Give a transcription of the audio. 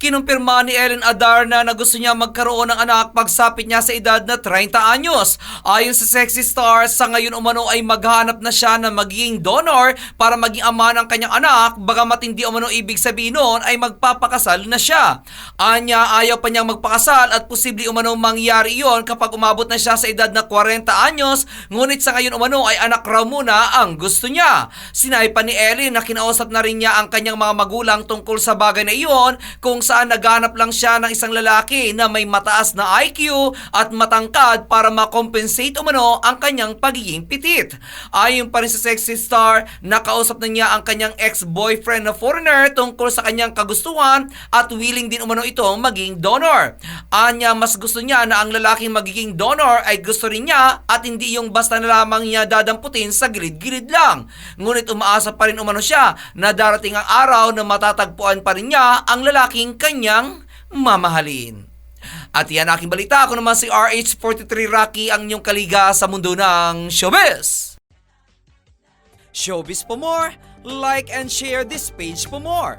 Kinumpirma ni Ellen Adarna na gusto niya magkaroon ng anak pagsapit niya sa edad na 30 anyos. Ayon sa sexy star, sa ngayon umano ay maghanap na siya na magiging donor para maging ama ng kanyang anak, bagamat hindi umano ibig sabihin noon ay magpapakasal na siya. Anya, ayaw pa niyang magpakasal at posible umano mangyari iyon kapag umabot na siya sa edad na 40 anyos, ngunit sa ngayon umano ay anak raw muna ang gusto niya. Sinabi pa ni Ellen na kinausap na rin niya ang kanyang mga magulang tungkol sa bagay na iyon, kung saan naghanap lang siya ng isang lalaki na may mataas na IQ at matangkad para makompensate umano ang kanyang pagiging pitit. Ayon pa rin sa sexy star, nakausap na niya ang kanyang ex-boyfriend na foreigner tungkol sa kanyang kagustuhan at willing din umano itong maging donor. Anya, mas gusto niya na ang lalaking magiging donor ay gusto rin niya at hindi yung basta na lamang niya dadamputin sa gilid-gilid lang. Ngunit umaasa pa rin umano siya na darating ang araw na matatagpuan pa rin niya ang lalaking kanyang mamahalin. At yan aking balita. Ako naman si RH43 Rocky, ang inyong kaliga sa mundo ng showbiz. Showbiz for more, like and share this page for more.